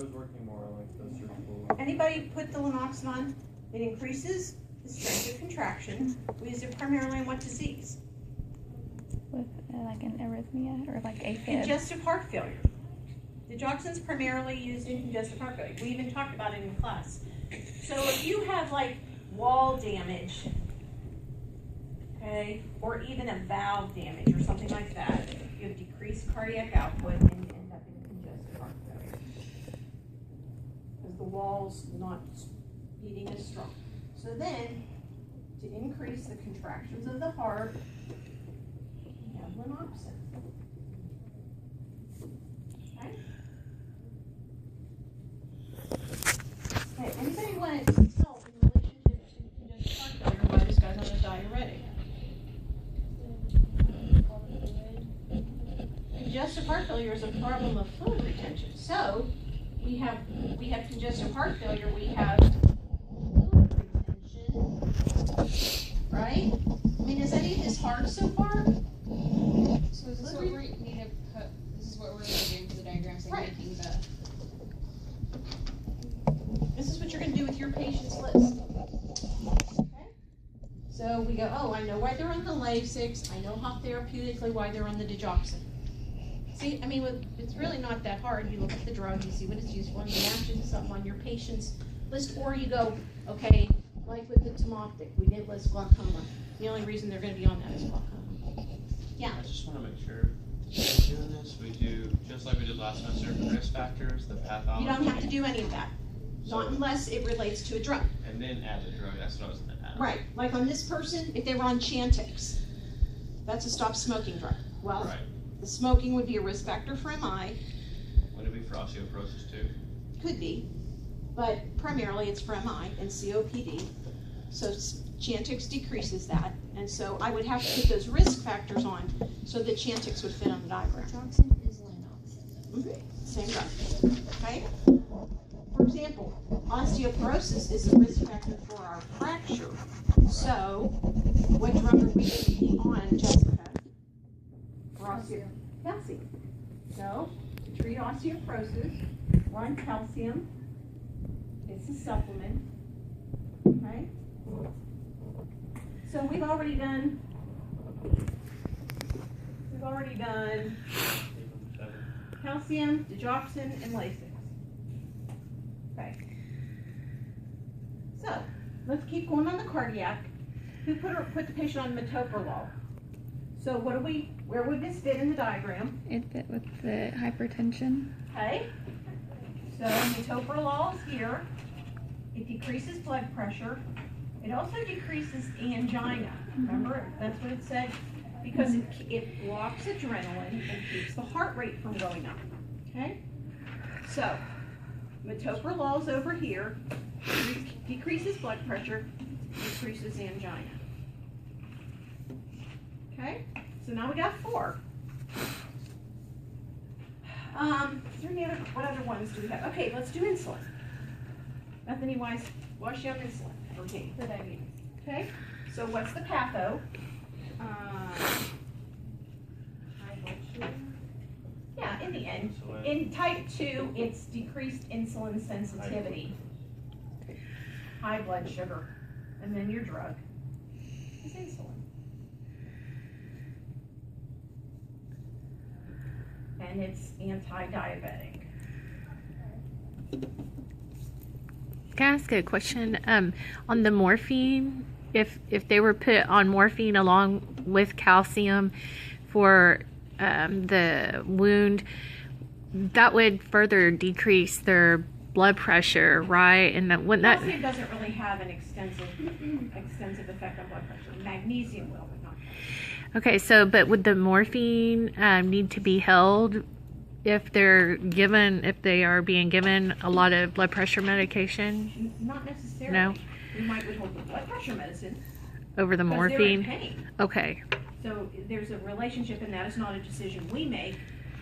was working more on like the surgical. Anybody put the Lanoxidon? It increases the strength of contraction. We use it primarily in what disease? With like an arrhythmia or like AFib. Congestive heart failure. Digoxin's primarily used in congestive heart failure. We even talked about it in class. So if you have like wall damage, okay, or even a valve damage or something like that, you have decreased cardiac output and you end up in congestive heart failure. Because the wall's not beating as strong. So then, to increase the contractions of the heart, you have Lanoxin. Okay? Okay, anybody want to tell in relationship to congestive heart failure why this guy's on a diuretic? Congestive heart failure is a problem of fluid retention. So we have congestive heart failure. We have fluid retention, right? I mean, is any of this hard so far? So is this what we need to put? This is what we're going to do for the diagrams, like Right. making the. This is what you're going to do with your patient's list. Okay? So we go, oh, I know why they're on the Lasix. I know how therapeutically why they're on the digoxin. See, I mean, it's really not that hard. You look at the drug, you see what it's used for, and you match it to something on your patient's list, or you go, okay, like with the Tomoptic, we did list glaucoma. The only reason they're going to be on that is glaucoma. Yeah. I just want to make sure when we're doing this, we do just like we did last semester, risk factors, the pathology. You don't have to do any of that. Not unless it relates to a drug. And then add the drug. That's what I was going to add. Right. Like on this person, if they were on Chantix, that's a stop smoking drug. Well, Right. the smoking would be a risk factor for MI. Would it be for osteoporosis too? Could be, but primarily it's for MI and COPD. So Chantix decreases that, and so I would have to put those risk factors on so that Chantix would fit on the diagram. Digoxin is Lanoxin. Same drug. Okay? For example, osteoporosis is a risk factor for our fracture. So, what drug are we going to be on, Jessica? Calcium. So, to treat osteoporosis, we're on calcium. It's a supplement. Okay? So we've already done calcium, digoxin, and Lasix. Okay. So, let's keep going on the cardiac. Who put the patient on metoprolol? So where would this fit in the diagram? It fit with the hypertension. Okay. So metoprolol is here. It decreases blood pressure. It also decreases angina. Remember, that's what it said? Because it blocks adrenaline and keeps the heart rate from going up. Okay? So, metoprolol is over here. Decreases blood pressure, decreases angina. Okay? So now we got 4. Is there any other, what other ones do we have? Okay, let's do insulin. Bethany Weiss, wash out insulin. Okay, for diabetes. Okay, so what's the patho? High blood sugar. Yeah, in the end. In type 2, it's decreased insulin sensitivity. High blood sugar. And then your drug is insulin. And it's anti-diabetic. Can I ask a question? On the morphine, if they were put on morphine along with calcium for the wound, that would further decrease their blood pressure, right? And that wouldn't that Calcium doesn't really have an extensive effect on blood pressure. Magnesium will, but not calcium. Okay, so but would the morphine need to be held if they are being given a lot of blood pressure medication? Not necessarily. No. We might withhold the blood pressure medicine Over the because they're in morphine? pain. Okay. So there's a relationship, and that is not a decision we make.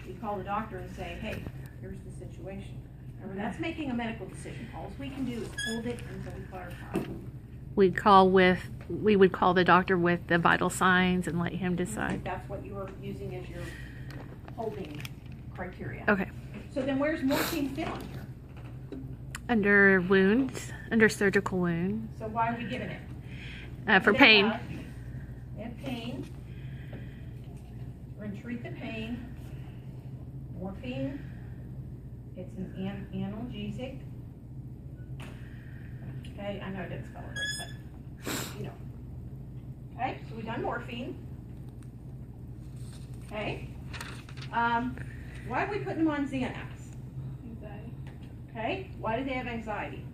We call the doctor and say, hey, here's the situation. Remember, that's making a medical decision. All we can do is hold it until we clarify. We would call the doctor with the vital signs and let him decide. That's what you are using as your holding criteria. Okay. So then where's morphine fit on here? Under wounds, under surgical wound, So why are we giving it? for They pain. have pain. We're gonna treat the pain. Morphine. It's an analgesic. Okay, I know I didn't spell it right, but you know. Okay, so we've done morphine. Okay. Why are we putting them on Xanax? Anxiety. Okay, why do they have anxiety?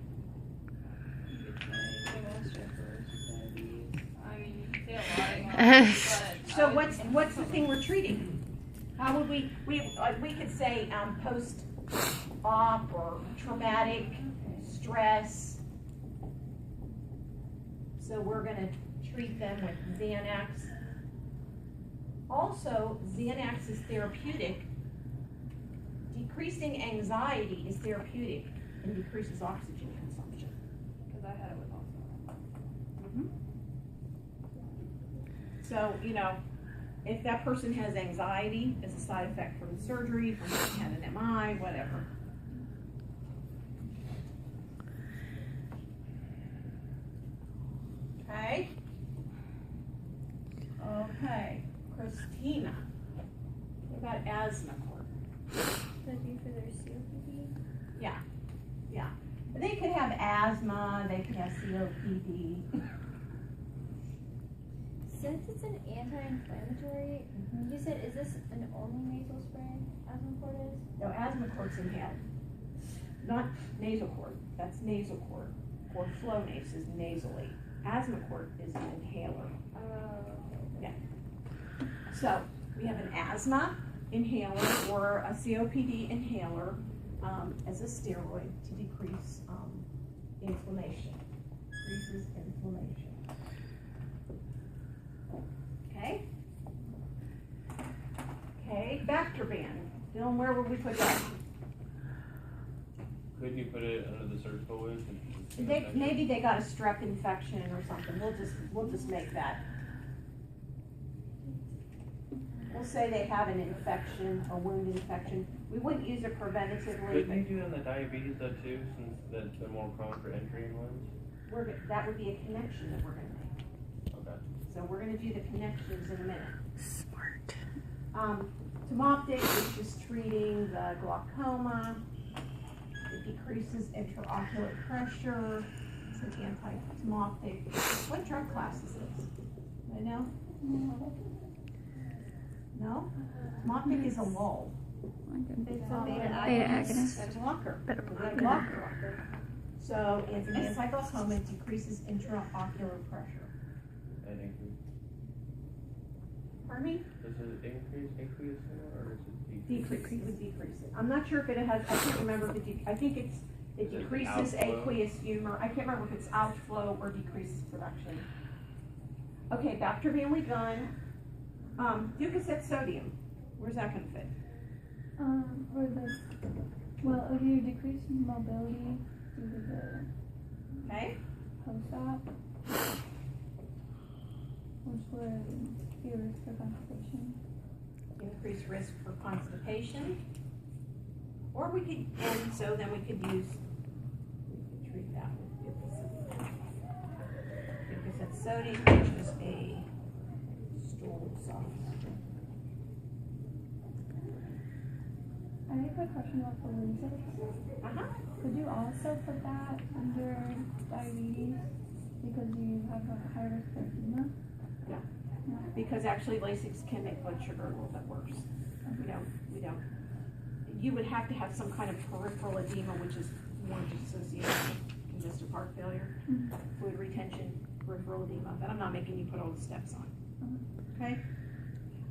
I mean, you say a lot of but So what's the thing we're treating? How would we could say post-op or traumatic stress. So we're gonna treat them with Xanax. Also, Xanax is therapeutic. Decreasing anxiety is therapeutic and decreases oxygen consumption. because I had it with also. So, you know, if that person has anxiety as a side effect from the surgery, from having an MI, whatever. Okay. Okay, Christina. What about asthma court? That'd be for their COPD. They could have asthma, they could have COPD. Since it's an anti-inflammatory, you said, is this an only nasal spray? Asthma is? No, asthma court's inhaled. Not nasal cord, that's nasal cord. Or Flonase is nasally. Asthma cord is an inhaler. So we have an asthma inhaler or a COPD inhaler as a steroid to decrease inflammation. Decreases inflammation. Okay. Okay, Bactroban. Dylan, where would we put that? Couldn't you put it under the surgical wound? Maybe they got a strep infection or something. We'll just make that. We'll say they have an infection, a wound infection. We wouldn't use it preventatively, Couldn't you do it on the diabetes though too, since they're more prone for entry in wounds? but that would be a connection that we're gonna make. Okay. So we're gonna do the connections in a minute. Smart. Tomoptic is just treating the glaucoma. It decreases intraocular pressure. It's an anti-tomoptic. What drug class is this? Do I know? No? Tomoptic is a lull. It's a beta Beta agonist. That's a blocker. Beta A blocker. So it's an anti-glaucoma. It decreases intraocular pressure. And increase. Pardon me? Does it increase or is it Decrease, it would decrease it. I'm not sure if it has, I can't remember if it, I think it Is it decreases outflow? aqueous humor. I can't remember if it's outflow or decreases production. Okay, Bactroban we've done. Ducasset sodium, where's that gonna fit? For the, well, if you decrease mobility due to the Okay, post-op, which would be a risk for constipation. increased risk for constipation. Or we could, and so then we could treat that with Ducasset sodium, which is a stool softener. I have a question about the Lasix. Uh-huh. Could you also put that under diabetes because you have a high risk of edema? Because actually Lasix can make blood sugar a little bit worse. We don't. You would have to have some kind of peripheral edema, which is more associated with congestive heart failure, fluid retention, peripheral edema, but I'm not making you put all the steps on. Okay?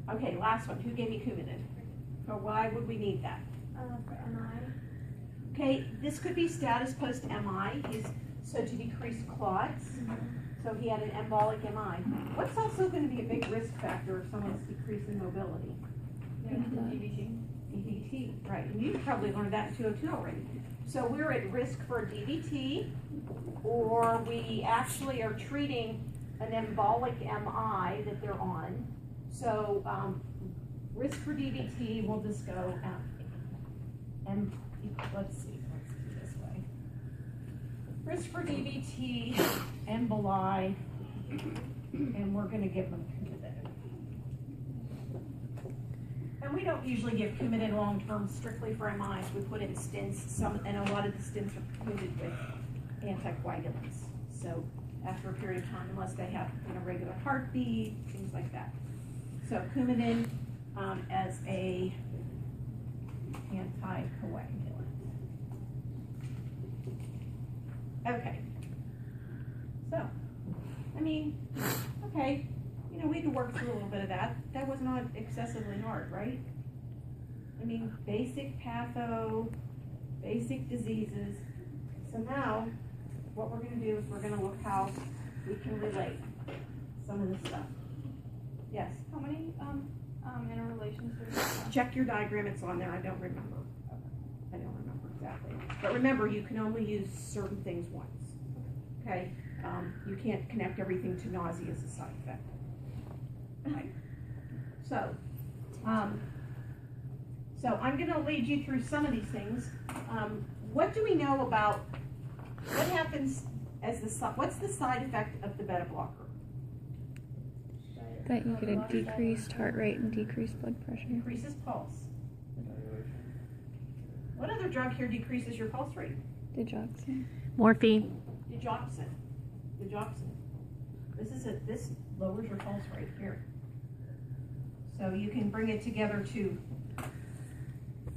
Okay, last one. Who gave me Coumadin? So why would we need that? For MI. Okay, this could be status post MI, so to decrease clots. So he had an embolic MI. What's also going to be a big risk factor if someone's decreasing mobility? DVT, right, and you probably learned that in 202 already. So we're at risk for DVT, or we actually are treating an embolic MI that they're on. So risk for DVT, we'll just go, and let's do this way. risk for DVT, emboli, and we're gonna give them Coumadin. And we don't usually give Coumadin long-term strictly for MIs. We put in stents, and a lot of the stents are included with anticoagulants. So after a period of time, unless they have irregular heartbeat, things like that. So Coumadin as a anticoagulant. Okay. So, I mean, okay, we had to work through a little bit of that. That was not excessively hard, right? I mean, basic patho, basic diseases. So now, what we're going to do is we're going to look how we can relate some of this stuff. Yes? How many interrelations do we have? Check your diagram, it's on there, I don't remember. I don't remember exactly. But remember, you can only use certain things once. Okay? You can't connect everything to nausea as a side effect. Right? So I'm going to lead you through some of these things. What do we know about what happens what's the side effect of the beta blocker? That you get a decreased heart rate and decreased blood pressure. Decreases pulse. What other drug here decreases your pulse rate? Digoxin. Morphine. Digoxin. This lowers your pulse rate here. So you can bring it together to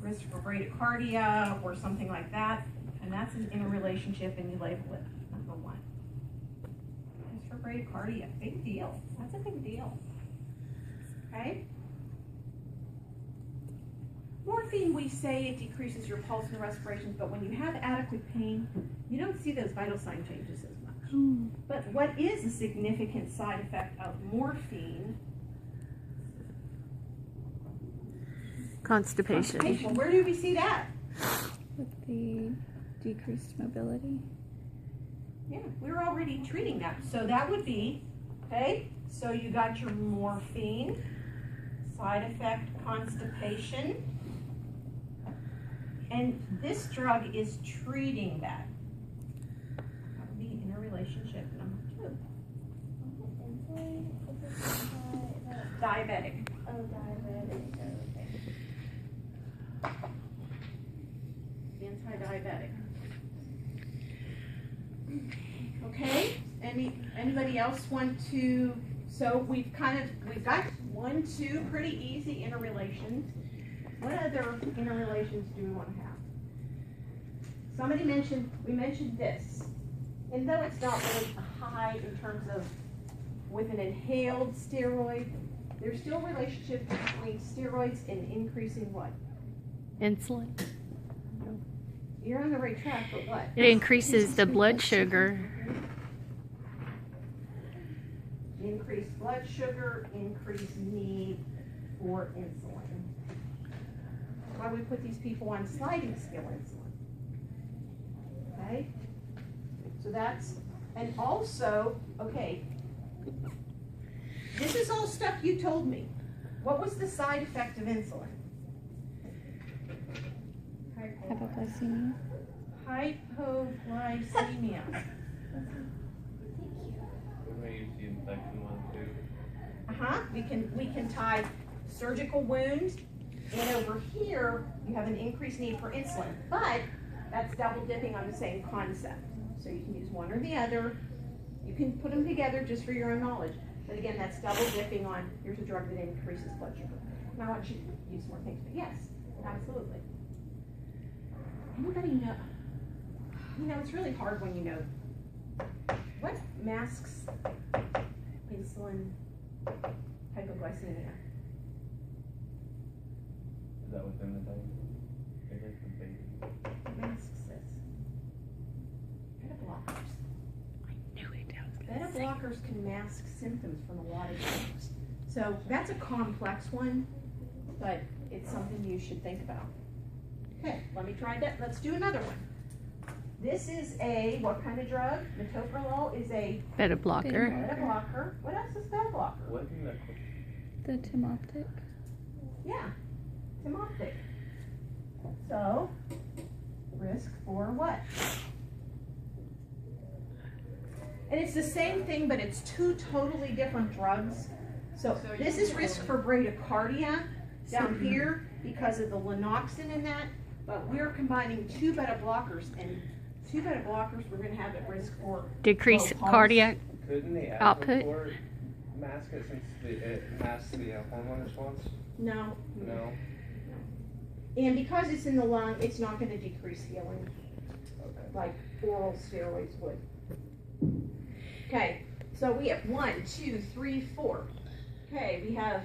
risk for bradycardia or something like that, and that's an interrelationship, and you label it number 1. Risk for bradycardia, big deal. That's a big deal. Okay? Morphine, we say it decreases your pulse and respirations, but when you have adequate pain, you don't see those vital sign changes as much. But what is a significant side effect of morphine? Constipation. Constipation. Where do we see that? With the decreased mobility. Yeah, we're already treating that. So that would be, okay, so you got your morphine, side effect constipation, and this drug is treating that. That would be interrelationship number 2. Diabetic. Oh, diabetic. Anti-diabetic. Okay, anybody else want to, so we've got 1, 2 pretty easy interrelations. What other interrelations do we want to have? We mentioned this. And though it's not really high in terms of with an inhaled steroid, there's still a relationship between steroids and increasing what? Insulin. You're on the right track, but what? It increases the blood sugar. Increased blood sugar, increased need for insulin. That's why we put these people on sliding scale insulin. Okay? So that's, and also, okay, this is all stuff you told me. What was the side effect of insulin? Hypoglycemia. Hypoglycemia. We may use the infection one too. We can tie surgical wounds, and over here you have an increased need for insulin, but that's double dipping on the same concept. So you can use one or the other. You can put them together just for your own knowledge. But again, that's double dipping on here's a drug that increases blood sugar. Now I want you to use more things, but yes, absolutely. Anybody know? It's really hard when you know what masks insulin hypoglycemia. Is that within the diagnosis? What masks this? Beta blockers. I knew it. Beta blockers can mask symptoms from a lot of things. So that's a complex one, but it's something you should think about. Okay, let me try that. Let's do another one. This is what kind of drug? Metoprolol is a Beta blocker. beta blocker. What else is beta blocker? What is that? The Timoptic. Yeah, Timoptic. So, risk for what? And it's the same thing, but it's two totally different drugs. So this is risk for bradycardia down here because of the lanoxin in that, but we're combining two beta blockers, and two beta blockers we're going to have at risk for Decrease low pulse. cardiac Couldn't the output. Asthma mask it since it masks the hormone response? No. No. And because it's in the lung, it's not going to decrease healing Okay. like oral steroids would. Okay, so we have 1, 2, 3, 4. Okay, we have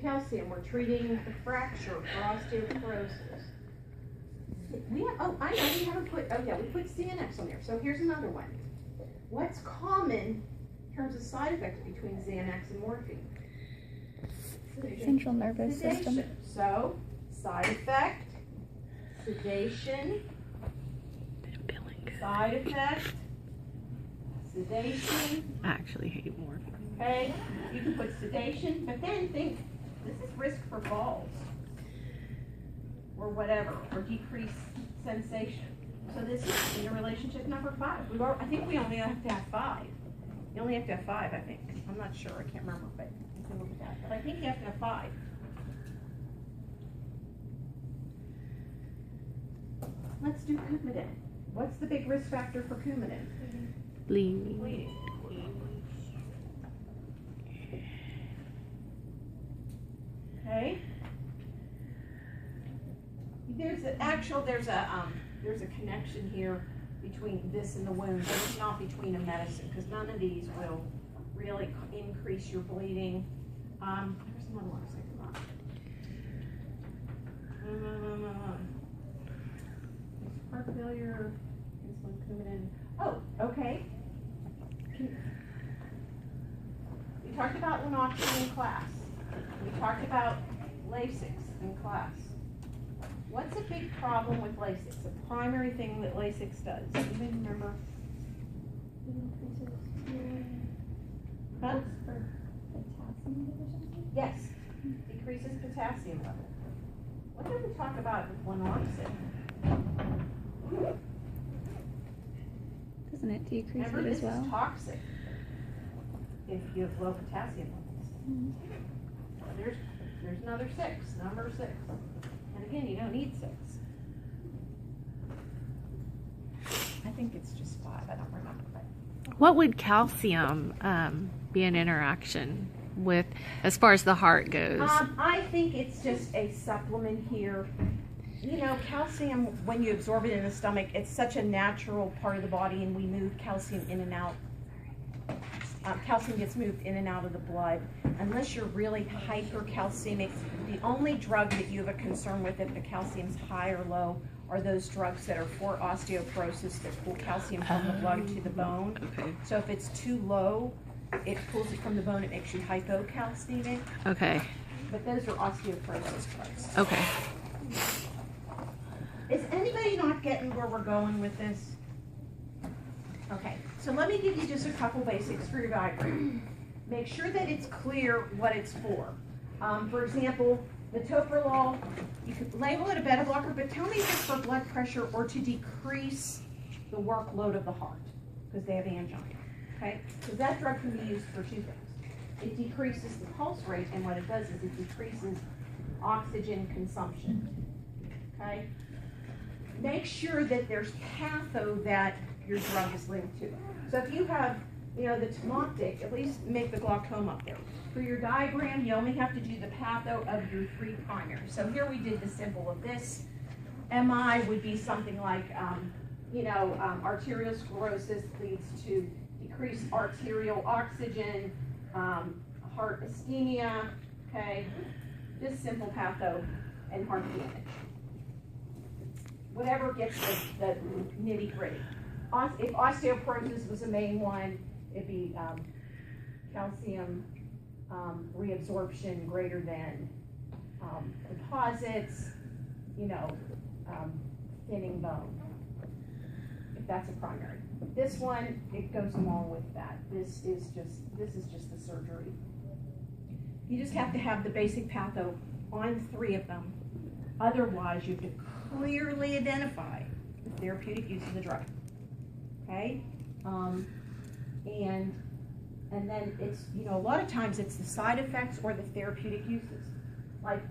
calcium. We're treating the fracture for osteoporosis. We have, oh, I know we haven't put, oh yeah, we put Xanax on there. So here's another one. What's common in terms of side effects between Xanax and morphine? Central nervous system. Sedation. So, side effect, sedation, side effect, sedation. I actually hate morphine. Okay, you can put sedation, but then think, this is risk for falls or whatever, or decreased sensation. So this is in a relationship number 5. I think we only have to have 5. You only have to have 5, I think. I'm not sure, I can't remember, but you can look at that. But I think you have to have 5. Let's do Coumadin. What's the big risk factor for Coumadin? Bleeding. Bleeding. Okay. There's a connection here between this and the wound, but it's not between a medicine, because none of these will really increase your bleeding. There's another one. Heart failure, insulin, Coumadin. Oh, okay. We talked about lanoxin in class. We talked about Lasix in class. What's a big problem with Lasix? The primary thing that Lasix does. Anybody remember? Huh? For potassium deficiency? Yes. Decreases potassium level. What did we talk about with lanoxin? Doesn't it decrease Remember, it this as well? is toxic if you have low potassium levels. Mhm. There's another 6, number 6. And again, you don't need 6. I think it's just 5, I don't remember. But What would calcium be an interaction with as far as the heart goes? I think it's just a supplement here. You know, calcium, when you absorb it in the stomach, it's such a natural part of the body, and we move calcium in and out. Calcium gets moved in and out of the blood. Unless you're really hypercalcemic, the only drug that you have a concern with if the calcium's high or low are those drugs that are for osteoporosis that pull calcium from the blood to the bone. Okay. So if it's too low, it pulls it from the bone, it makes you hypocalcemic. Okay. But those are osteoporosis drugs. Okay. Is anybody not getting where we're going with this? Okay, so let me give you just a couple basics for your diagram. Make sure that it's clear what it's for. For example, metoprolol, you could label it a beta blocker, but tell me if it's for blood pressure or to decrease the workload of the heart, because they have angina, okay? Because that drug can be used for 2 things. It decreases the pulse rate, and what it does is it decreases oxygen consumption, okay? Make sure that there's patho that your drug is linked to. So if you have, you know, the Temoptic, at least make the glaucoma up there. For your diagram, you only have to do the patho of your 3 primaries. So here we did the symbol of this. MI would be something like, arterial sclerosis leads to decreased arterial oxygen, heart ischemia, okay? Just simple patho and heart damage. Whatever gets the nitty gritty. If osteoporosis was the main one, it'd be calcium reabsorption greater than deposits, thinning bone, if that's a primary. This one, it goes along with that. This is just the surgery. You just have to have the basic patho on 3 of them. Otherwise, you have to clearly identify the therapeutic use of the drug. Okay? And then it's, you know, a lot of times it's the side effects or the therapeutic uses. Like,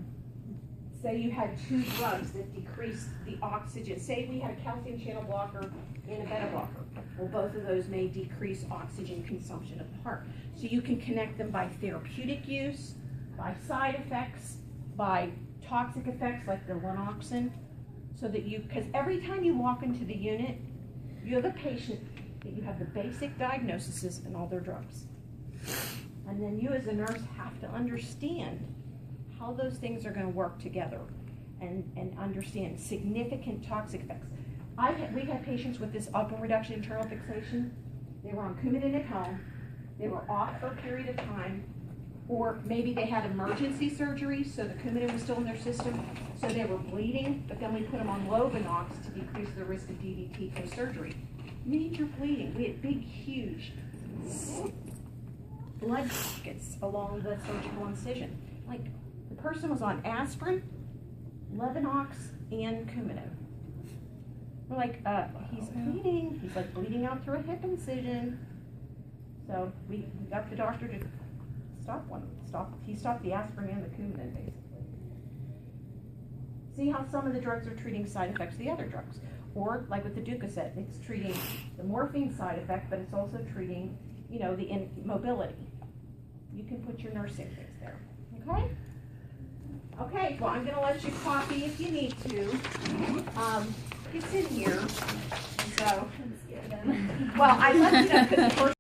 say you had 2 drugs that decrease the oxygen. Say we had a calcium channel blocker and a beta blocker. Well, both of those may decrease oxygen consumption of the heart. So you can connect them by therapeutic use, by side effects, by toxic effects like the Lanoxin, so that you, because every time you walk into the unit, you have a patient that you have the basic diagnoses and all their drugs. And then you as a nurse have to understand how those things are going to work together and understand significant toxic effects. We had patients with this upper reduction internal fixation. They were on Coumadin at home. They were off for a period of time, or maybe they had emergency surgery, so the Coumadin was still in their system, so they were bleeding, but then we put them on Lovenox to decrease the risk of DVT post-surgery. Major bleeding. We had big, huge blood pockets along the surgical incision. Like, the person was on aspirin, Lovenox, and Coumadin. We're like, he's bleeding. He's like bleeding out through a hip incision. So we got the doctor to he stopped the aspirin and the Coumadin, basically. See how some of the drugs are treating side effects of the other drugs. Or, like with the Ducocet, it's treating the morphine side effect, but it's also treating, you know, the mobility. You can put your nursing things there, okay? Okay, well, I'm going to let you copy if you need to. It's in here, so. Well, I left it up because the first